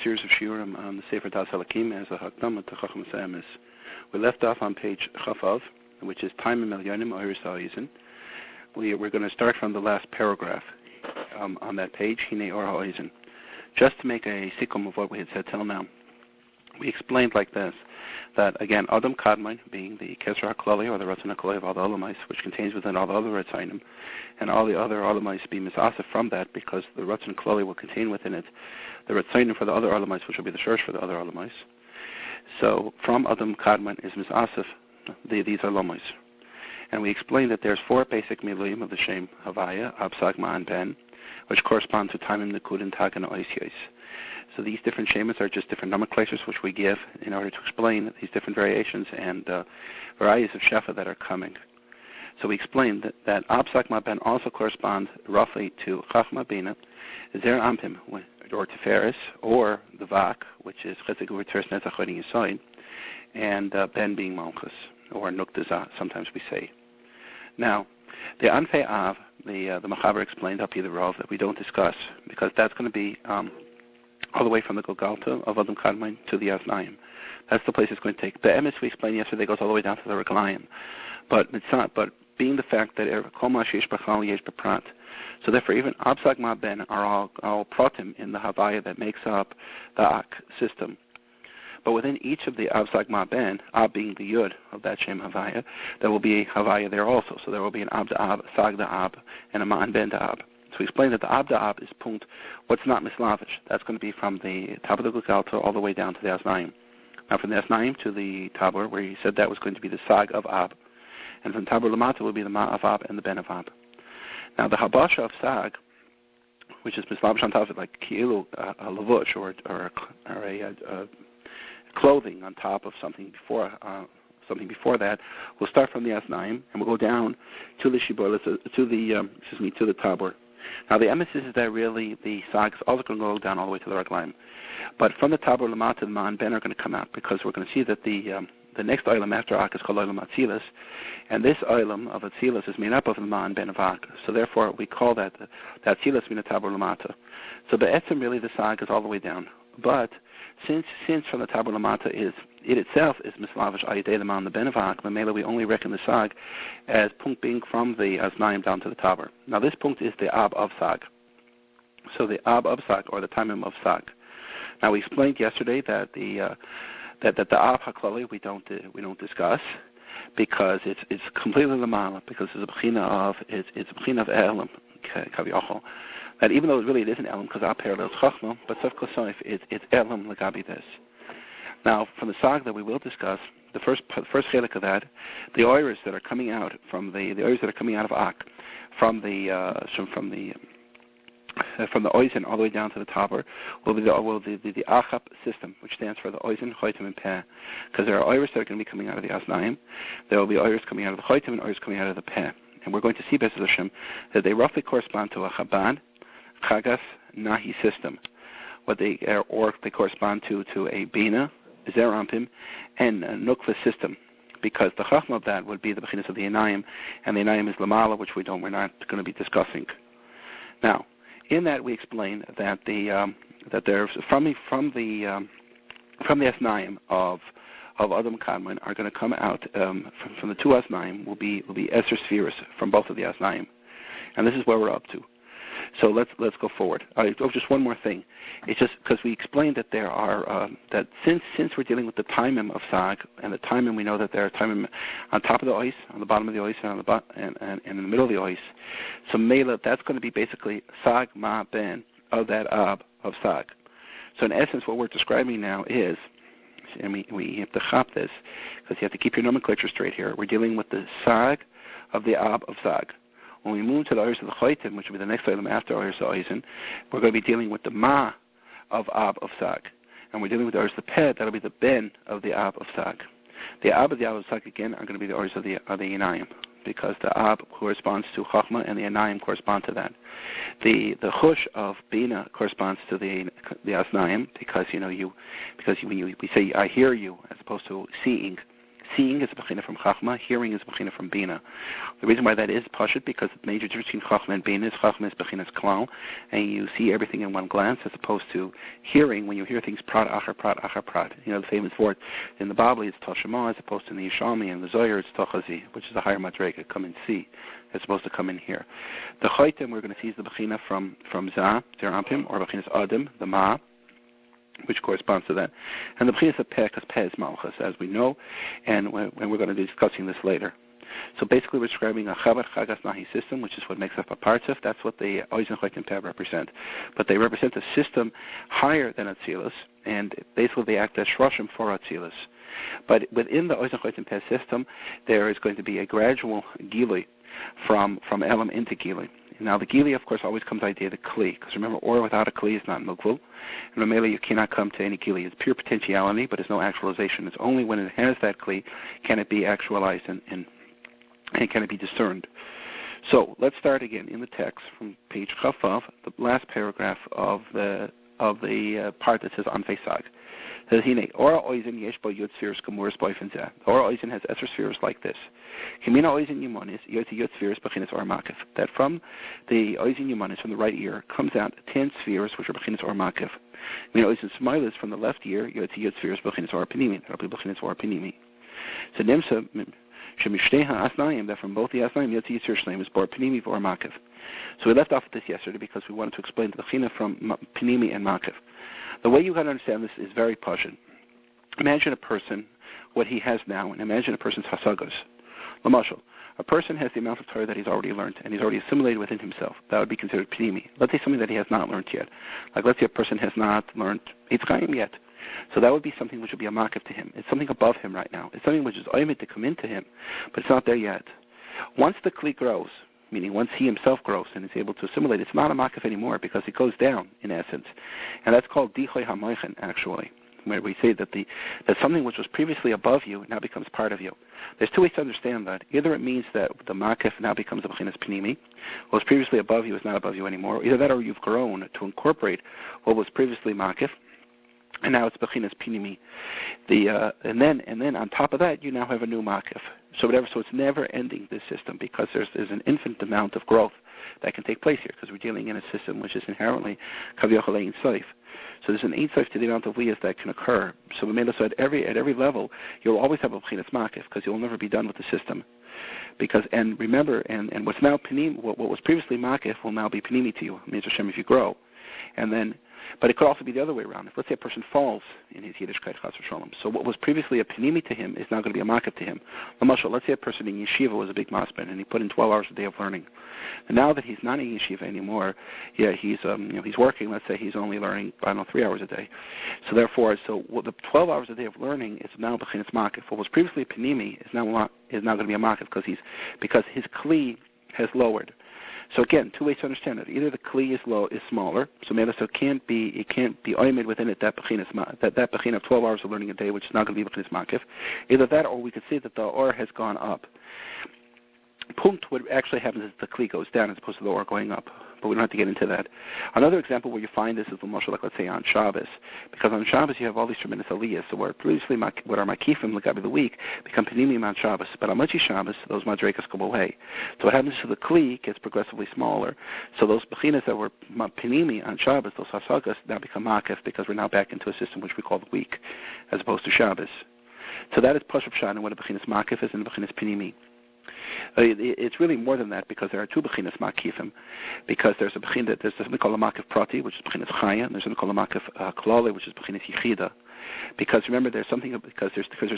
series of shiurim on the Sefer Daat Elokim as a hakdama to Chacham Samis. We left off on page Chafav, which is Time and Milyonim Oiris Ha'izin. We're going to start from the last paragraph on that page, Hine Or Ha'izin. Just to make a sikkum of what we had said till now, we explained like this, that again, Adam Kadmon, being the Kesra HaKlali, or the Ratzon HaKlali of all the Olamais, which contains within all the other Ratzainim, and all the other Olamais be misasif from that, because the Ratzon HaKlali will contain within it the Ratzainim for the other Olamais, which will be the Shursh for the other Olamais. So from Adam Kadmon is misasif, these are Olamais. And we explained that there's four basic milayim of the Shem Havaya, Ab, Sagma, and Ben, which correspond to Time, Nikud, and Tag, and Ois Yos. So these different shemas are just different nomenclatures which we give in order to explain these different variations and varieties of shefa that are coming. So we explained that Ab, Sagma, Ben also correspond roughly to Chachma, Bina, Zer Ampim, or Tiferes, or the Vak, which is Chesed Gevurah Teres Netzach Chodin Yisoid, and Ben being Malchus, or Nuktaza, sometimes we say. Now, the Anfei Av, the Machaber explained up here the Rav that we don't discuss, because that's going to be all the way from the Golgalta of Adam Kadmon to the Aznaim. That's the place it's going to take. The emes we explained yesterday goes all the way down to the Reglayim. But it's not. But being the fact that Kol Ma Sheyesh B'Chal Yesh B'Prat, so therefore even Ab, Sagma, Ben are all pratim in the Havaya that makes up the Ak system. But within each of the Ab, Sagma, Ben, Ab being the Yud of that Shem Havaya, there will be a Havaya there also. So there will be an Ab da Ab, Sag da Ab, and a Ma'an Ben da Ab. So we explained that the Ab da Ab is punkt, what's not mislavish. That's going to be from the top of the Golgalta all the way down to the Aznaim. Now from the Aznaim to the Tabor, where he said that was going to be the Sag of Ab, and from Tabor Lamata will be the Ma of Ab and the Ben of Ab. Now the Habasha of Sag, which is mislavish on top of it, like Ki'ilu, a lavush, or a clothing on top of something before that, will start from the Aznaim and will go down to the Shibor, to the Tabor. Now the emes is that really the Sag is also going to go down all the way to the Reglayim. But from the Tabor Lamata, the Ma and Ben are going to come out, because we're going to see that the next Olam after Ak is called Olam Atzilus, and this Olam of Atzilus is made up of the Ma and Ben of Ak. So therefore we call that the Atzilus min Tabor Lamata. So the Etzem really the Sag is all the way down. But since from the Tabor Lamata it itself is mislavish ayidei the Ma and the Ben of Ak, Mamela we only reckon the Sag as punkt being from the Aznaim down to the Tabor. Now this punkt is the Ab of Sag. So the Ab of Sag, or the Timim of Sag. Now we explained yesterday that the Ab HaKlali we don't discuss, because it's completely lamala, because it's a b'china of elam kaviyachol. That even though it really isn't elam, because Ab parallels chachma, but sef kosoif it's elam legabi this. Now from the Sag that we will discuss, the first chelik of that, the oiris that are coming out from the oiris that are coming out of Ak, from the Oizen all the way down to the Tabor, will be the Achap system, which stands for the Oizen, Choitim, and Peh. Because there are Oiris that are going to be coming out of the Aznaim, there will be Oiris coming out of the Choitim, and Oiris coming out of the Peh. And we're going to see, Be'ez Hashem, that they roughly correspond to a Chabad, Chagas, Nahi system. Or they correspond to a Bina, Zerampim, and a Nukva system. Because the Chachma of that would be the Bechinas of the Enayim, and the Enayim is Lamala, which we're not going to be discussing. Now, in that we explain that that there's from the Asnaim of Adam Kadmon are going to come out from the two Asnaim will be Esser Spheres from both of the Asnaim, and this is where we're up to. So let's go forward. Just one more thing. It's just because we explained that there are that since we're dealing with the timim of Sag, and the timim we know that there are timim on top of the ois, on the bottom of the ois, and in the middle of the ois. So Mela, that's going to be basically Sag Ma Ben of that Ab of Sag. So in essence, what we're describing now is, and we have to chop this because you have to keep your nomenclature straight here. We're dealing with the Sag of the Ab of Sag. When we move to the Oiris of the Choitim, which will be the next item after Oiris of Oizen, we're going to be dealing with the Ma of Ab of Sag. And we're dealing with the Oiris of the Peh, that'll be the Ben of the Ab of Sag. The Ab of the Ab of Sag, again, are going to be the Oiris of the Enayim, because the Ab corresponds to Chachma and the Enayim correspond to that. The Chush of Bina corresponds to the Asnayim, because we say I hear you as opposed to seeing. Seeing is a bechina from Chama, hearing is a bechina from Bina. The reason why that is pashut, because the major difference between Chama and Bina is Chama is bechinas klal, and you see everything in one glance, as opposed to hearing. When you hear things prat achar prat achar prat, the famous word in the Bible is Toshama, as opposed to in the Yishalmi and the Zohar it's Tochazi, which is a higher madrega, come and see, as opposed to come in here. The Chaitim we're going to see is the bechina from Zah, Zerampim, or bechinas Adam, the Ma, which corresponds to that. And the bechina of Peh, because Peh is Malchus, as we know, and we're going to be discussing this later. So basically we're describing a Chabat Chagas Nahi system, which is what makes up a Partzef. That's what the Oizen Chaitim Peh represent. But they represent a system higher than Atzilus, and basically they act as Shroshim for Atzilus. But within the Oizen Chaitim Peh system, there is going to be a gradual Gili from Elam into Gili. Now, the Gili, of course, always comes idea of the Kli, because remember, Or without a Kli is not Mugvul. And Mamela, you cannot come to any Gili. It's pure potentiality, but it's no actualization. It's only when it has that Kli can it be actualized and can it be discerned. So let's start again in the text from page Chafav, the last paragraph of the part that says Anfeisag. It says, Hine, Ora Oizen yesh bo yud spheres kamuras boifen zeh. Ora Oizen has Esser spheres like this. Kimina Oizen Yimonis, yud spheres bechinas or makif. That from the Oizen Yimonis, from the right ear, comes out 10 spheres which are bechinas or makif. Kimina Oizen Smilis, from the left ear, yud spheres bechinas or pinimi. That will be bechinas or pinimi. So Nimsa, Shemishneha Asnaim, that from both the Asnaim, yud yitzir shleim is bor pinimi or makif. So we left off with this yesterday because we wanted to explain the bechina from pinimi and makif. The way you got to understand this is very pashut. Imagine a person, what he has now, and imagine a person's hasagos. Lamashal, a person has the amount of Torah that he's already learned, and he's already assimilated within himself. That would be considered pinimi. Let's say something that he has not learned yet. Like let's say a person has not learned Etz Chayim yet. So that would be something which would be a makif to him. It's something above him right now. It's something which is oimid to come into him, but it's not there yet. Once the kli grows, meaning once he himself grows and is able to assimilate, it's not a makif anymore because it goes down in essence. And that's called dichoy hamoichen, actually, where we say that that something which was previously above you now becomes part of you. There's two ways to understand that. Either it means that the makif now becomes a bechinas pinimi, what was previously above you is not above you anymore. Either that or you've grown to incorporate what was previously makif, and now it's bechinas pinimi. And then on top of that, you now have a new makif. So it's never ending, this system, because there's an infinite amount of growth that can take place here, because we're dealing in a system which is inherently kavyochel ein sof. So there's an ein sof to the amount of liyas that can occur. So we made it so at every level, you'll always have a bechinas makif, because you'll never be done with the system. And remember, and what's now pinim, what was previously makif will now be pinimi to you, means Hashem, if you grow. But it could also be the other way around. If, let's say, a person falls in his Yiddishkeit, chas v'sholom, so what was previously a pinimi to him is now going to be a makif to him. Let's say a person in yeshiva was a big masben, and he put in 12 hours a day of learning. And now that he's not in yeshiva anymore, he's working. Let's say he's only learning 3 hours a day. So therefore, the 12 hours a day of learning is now bechinas makif. What was previously a pinimi is now going to be a makif because his kli has lowered. So again, two ways to understand it. Either the kli is smaller, so it can't be oimid within it that bechina of 12 hours of learning a day, which is not going to be bechinas makif. Either that, or we could say that the or has gone up. Punkt, what actually happens is the kli goes down as opposed to the or going up. But we don't have to get into that. Another example where you find this is the mashal, like let's say on Shabbos, because on Shabbos you have all these tremendous aliyahs. So where previously what are makifim l'gabi the week become pinimim on Shabbos, but on Motzei Shabbos those madrekas go away. So what happens is the kli gets progressively smaller. So those bechinas that were pinimi on Shabbos, those hasagas, now become makif because we're now back into a system which we call the week, as opposed to Shabbos. So that is pashup shan and what a bechinas makif is and a bechinas pinimi. It's really more than that because there are two bechinas makifim. Because there's something called a makif prati, which is bechinas chaya, and there's something called a makif klali, which is bechinas yichida. Because remember, there's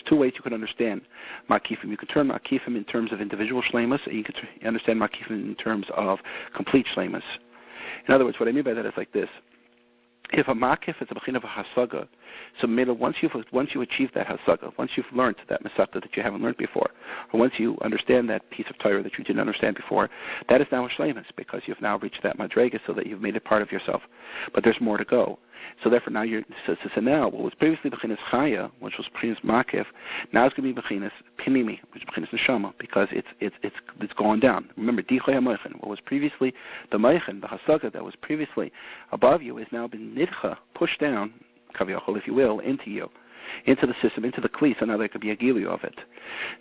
two ways you can understand makifim. You can turn makifim in terms of individual shleimus, and you can understand makifim in terms of complete shleimus. In other words, what I mean by that is like this. If a makif is a bechin of a hasaga, so once you achieve that hasaga, once you've learned that masakta that you haven't learned before, or once you understand that piece of Torah that you didn't understand before, that is now a shleimus because you've now reached that madrega so that you've made it part of yourself. But there's more to go. So therefore now now what was previously bechinas chaya, which was bechinas makif, now it's going to be bechinas pinimi, which is bechinas neshama, because it's gone down. Remember, dichoy hamoichen, what was previously the moichen, the hasaga that was previously above you, has now been nidcha, pushed down, kaviyachol, if you will, into you. into the system, into the kli, so now there could be a gili of it.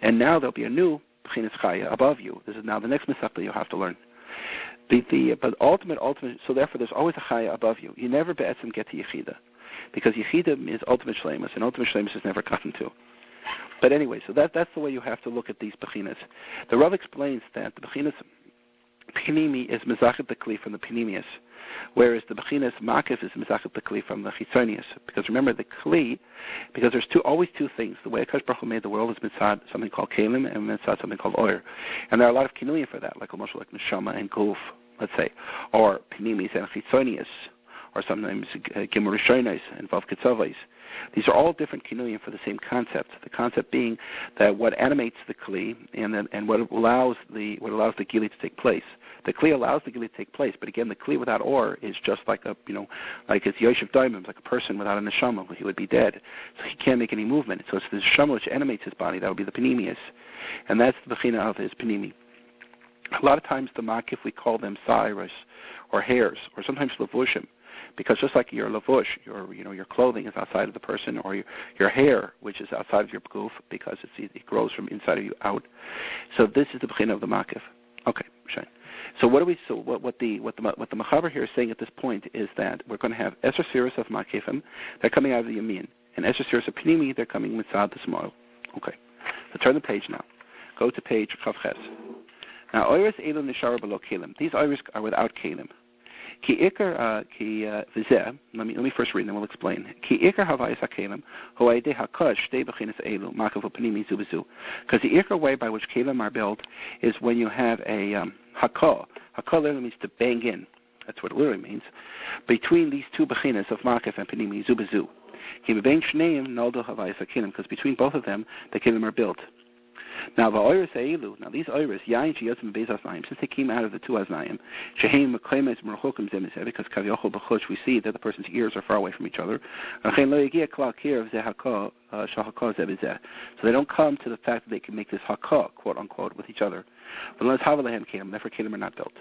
And now there'll be a new Bechinas Chaya above you. This is now the next Masechta you'll have to learn. But ultimate, so therefore there's always a Chaya above you. You never be'etzim get to Yechida, because Yechida is ultimate Shleimus, and ultimate Shleimus is never gotten to. But anyway, so that's the way you have to look at these Bechinas. The Rav explains that the Bechinas Pinimi is Mezachet the Kli from the Pinimius, whereas the Bechinas Makif is Mezachet the Kli from the Chitzonius. Because remember, the Kli, because there's always two things. The way HaKadosh Baruch Hu made the world is Mitzad something called Kalim and Mitzad something called Oyer. And there are a lot of Kinuyim for that, like Neshama and Guf, let's say, or Pinimis and Chitzonius, or sometimes Gimur Rishonos and Vav Ketzavos. These are all different kinuyim for the same concept. The concept being that what animates the kli and what allows the gili to take place. The kli allows the gili to take place, but again, the kli without or is just like like it's Yoshev Daimim, like a person without a neshama. He would be dead, so he can't make any movement. So it's the neshama which animates his body. That would be the panemius, and that's the bechina of his panemi. A lot of times the makif, we call them sairas or hairs, or sometimes levushim. Because just like your lavush, your clothing is outside of the person, or your hair, which is outside of your goof, because it grows from inside of you out. So this is the bechina of the makif. Okay, Shane. So what the Mechaber here is saying at this point is that we're going to have Esher Siras of makifim, they're coming out of the yamin, and Esher Siras of pinimi, they're coming mitzad the small. Okay, so turn the page now. Go to page Chav Ches. Now Oiris Elu Nishara below Kalim. These Oiris are without Kalim. Ki ikar v'zeh. Let me first read, and then we'll explain. Ki ikar havayis hakelim ho'aydei hakadosh shtei bechinas elu makav u'panimi zu b'zu. Because the ikar way by which kelim are built is when you have a hakah. Hakah literally means to bang in. That's what it literally means. Between these two bechinas of makav and panimi zu b'zu. Ki b'bein shneim noldo havayis hakelim. Because between both of them, the kelim are built. Now the oiris eilu. Now these oiris yain sheyotzim beis aznayim, since they came out of the two aznayim, sheheim meklemes merchokim zemizeh, because kavyochol b'chush we see that the person's ears are far away from each other. So they don't come to the fact that they can make this hakah, quote unquote, with each other. But let's have lehem kelim. Therefore, kelim are not built.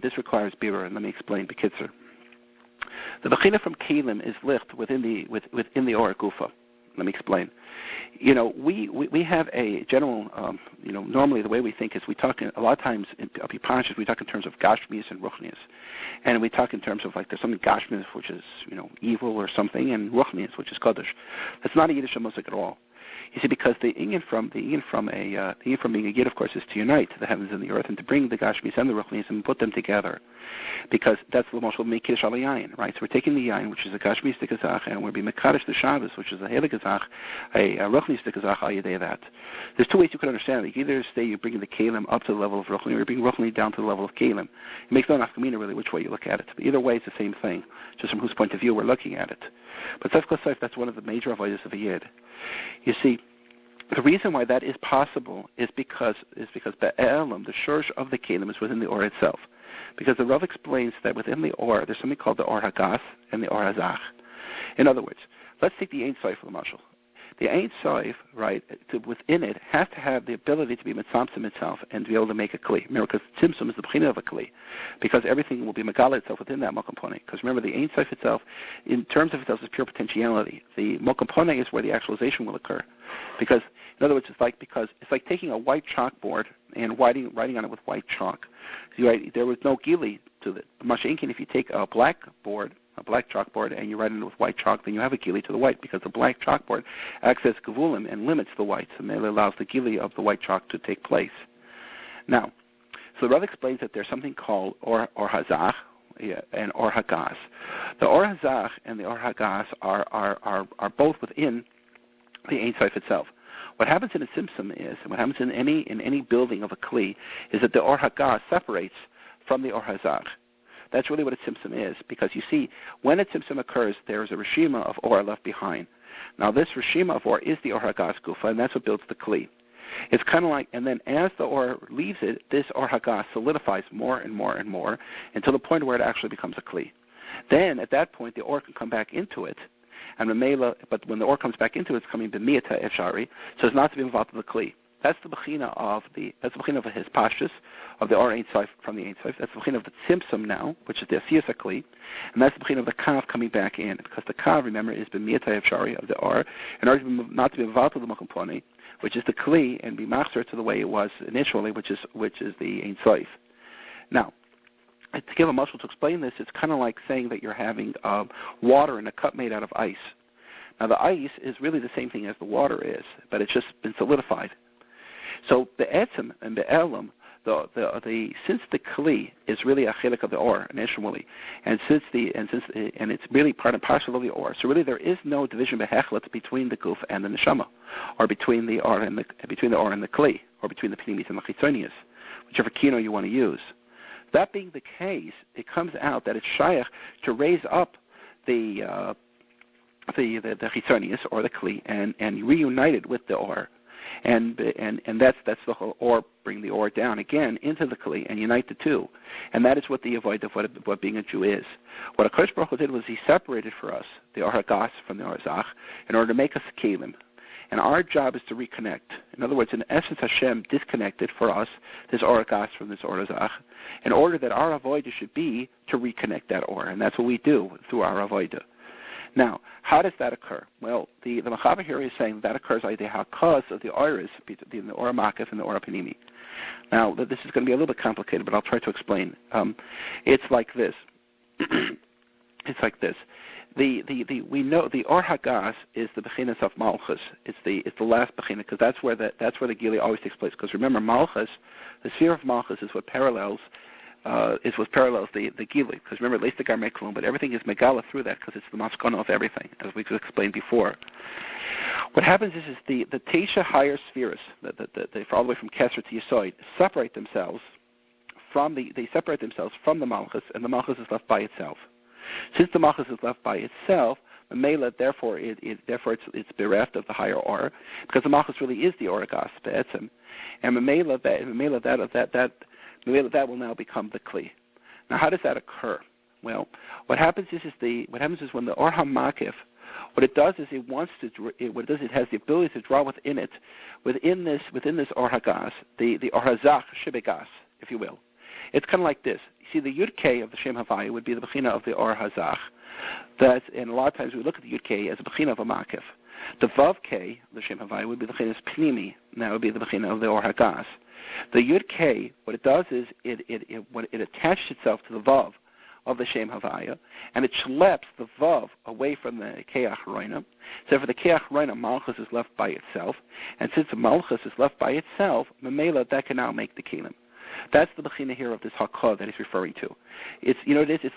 This requires birur, and let me explain. Bekitzer. The bechina from kelim is licht within the or gufa. Let me explain. We have a general, normally the way we think is we talk a lot of times in Pipanshas, we talk in terms of gashmius and ruchnius. And we talk in terms of like there's something gashmius which is, evil or something, and ruchnius which is Kaddosh. That's not a Yiddish musik at all. You see, because the inyan from being a Yid, of course, is to unite the heavens and the earth and to bring the gashmis and the ruchnis and put them together, because that's the most make kiddush al yain, right? So we're taking the yain, which is a gashmis tikazach, and we're being mekadosh the Shabbos, which is a heligazach, a ruchnis tikazach al yedei that. There's two ways you can understand it. You either say you're bringing the kalim up to the level of ruchni, or you're bringing ruchni down to the level of kalim. It makes no nafkamina really which way you look at it. But either way, it's the same thing, just from whose point of view we're looking at it. But that's one of the major avodas of a Yid. You see, the reason why that is possible is because Be'elam, the shorsh of the kelim, is within the or itself. Because the Rav explains that within the or, there's something called the or hagas and the or hazach. In other words, let's take the Ein Sof for the mashal. The Ein Sof, right, within it has to have the ability to be mitzamtzim itself and to be able to make a kli. Remember, because tzimtzum is the b'china of a kli, because everything will be megala itself within that mokampone. Because remember, the Ein Sof itself, in terms of itself, is pure potentiality. The mokampone is where the actualization will occur. Because, in other words, it's like taking a white chalkboard and writing on it with white chalk. So, right, there was no gili to it. Mashiach, if you take a black chalkboard, and you write it with white chalk, then you have a gili to the white, because the black chalkboard acts as gavulim and limits the whites, and it allows the gili of the white chalk to take place. Now, so the Rav explains that there's something called or hazach and or hagas. The or hazach and the or hagas are both within the Ein Sof itself. What happens in a simsum is, and what happens in any building of a kli, is that the or hagas separates from the or hazach. That's really what a tzimtzum is, because you see, when a tzimtzum occurs, there is a reshima of or left behind. Now, this reshima of or is the or hagas gufa, and that's what builds the kli. It's kind of like, and then as the or leaves it, this or hagas solidifies more and more and more until the point where it actually becomes a kli. Then, at that point, the or can come back into it, and but when the or comes back into it, it's coming b'miyata efshari, so it's not to be involved in the kli. That's the bechina of his pashtus, of the Or Ein Sof from the Ein Sof. That's the bechina of the tzimtzum now, which is the asiyas hakli, and that's the bechina of the kav coming back in, because the kav, remember, is b'miyatai shari of the Or, in order not to be involved with the makom plani, which is the kli, and be machzer to the way it was initially, which is the Ein Sof. Now, to give a muscle to explain this, it's kind of like saying that you're having water in a cup made out of ice. Now, the ice is really the same thing as the water is, but it's just been solidified. So the etzem and the elam, since the kli is really a chelik of the or initially, and it's really part and parcel of the or, so really there is no division behechlet between the guf and the neshama, or between the or and the kli, or between the pnimis and the chitzonius, whichever kino you want to use. That being the case, it comes out that it's shaykh to raise up the chitzonius or the kli and reunite it with the or. And that's the whole or, bring the or down again into the kli and unite the two, and that is what the avoid of what being a Jew is. What HaKadosh Baruch Hu did was he separated for us the or hagas from the or zach in order to make us kelim, and our job is to reconnect. In other words, in essence, Hashem disconnected for us this or hagas from this or zach, in order that our avoid should be to reconnect that or, and that's what we do through our avoid. Now, how does that occur? Well, the Machaber here is saying that occurs by the hakaz of the oiris, the or makif and the or panimi. Now, this is going to be a little bit complicated, but I'll try to explain. It's like this. We know the or hagas is the bechinas of malchus. It's the last bechina, because that's where the gili always takes place. Because remember, malchus, the sphere of malchus is what parallels the gili, because remember, least the gar meklum, but everything is megala through that, because it's the maskana of everything, as we explained before. What happens is the teisha higher spheres, all the way from Kesser to Yesod, separate themselves from the malchus, and the malchus is left by itself. Since the malchus is left by itself, Mela, therefore it's bereft of the higher or, because the malchus really is the oragas be'etzem, and Mela that will now become the kli. Now, how does that occur? Well, what happens is when the or hamakif, what it does is it has the ability to draw within this or hagas, the or hazach shibegas, if you will. It's kind of like this. You see, the yud k of the shem havaya would be the bechina of the or hazach. And a lot of times we look at the yud k as a bechina of a makif. The vav k of the shem havaya would be the bechina pnimi. And that would be the bechina of the or hagas. The Yud K, what it does is it attaches itself to the Vav of the Shem Havaya, and it schleps the Vav away from the Keach Roina. So for the Keach Roina, Malchus is left by itself, and since the Malchus is left by itself, Memela, that can now make the Kelim. That's the bechina here of this hakah that he's referring to. It's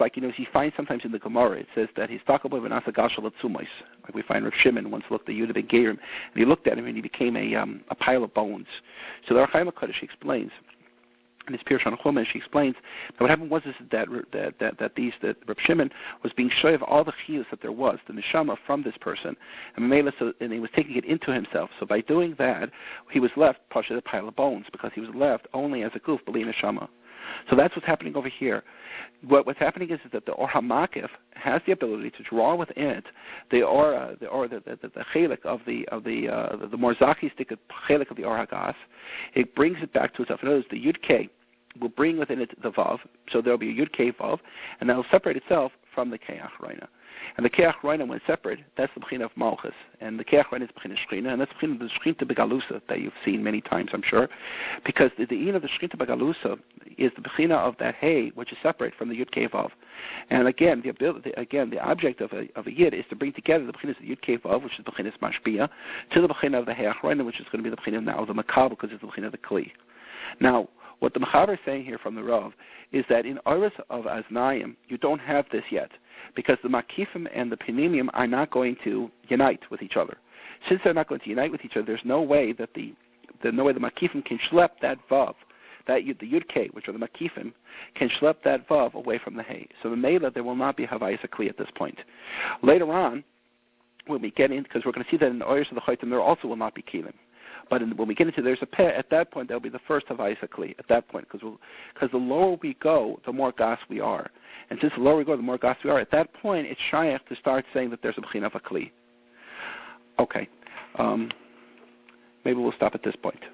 like you find sometimes in the Gemara, it says that he's talking about v'nasa gashal atzumos. Like we find Rav Shimon once looked at Yehuda ben Gerim, and he looked at him and he became a pile of bones. So the Archaim HaKadosh explains, in his Pirush on Chumash, she explains that what happened was that Rav Shimon was being shy of all the chiyus that there was, the neshama from this person, and he was taking it into himself. So by doing that, he was left pasha a pile of bones, because he was left only as a guf b'li neshama. So that's what's happening over here. What's happening is that the or hamakif has the ability to draw within it the chelik of the morzaki-stik chelik of the or hagas. It brings it back to itself. In other words, the yud k will bring within it the vav, so there will be a yud k vav, and that will separate itself from the keach reina. And the keach reina, when separate, that's the bechina of malchus, and the keach reina is bechina shchina, and that's the bechina of the shchina begalusa that you've seen many times, I'm sure, because the in of the shchina begalusa is the bechina of that hay, which is separate from the yud k vav. And again, the object of a yid is to bring together the bechina of the yud k vav, which is the bechina mashpia, to the bechina of the keach reina, which is going to be the bechina now of the makabel, because it's the bechina of the kli. Now, what the Mechaber is saying here from the Rav is that in Oris of Aznayim, you don't have this yet, because the Makifim and the Penimium are not going to unite with each other. Since they're not going to unite with each other, there's no way that the Makifim can schlep that Vav, the Yud K, which are the Makifim, can schlep that Vav away from the Hay. So the Mela, there will not be Havayis Akli at this point. Later on, when we get in, because we're going to see that in the Oris of the Chaytim, there also will not be Kilim. But when we get into there's a peh, at that point, that'll be the first Havayis Akli, at that point, because the lower we go, the more gas we are. And since the lower we go, the more gas we are, at that point, it's shayach to start saying that there's a b'china of Akli. Okay. Maybe we'll stop at this point.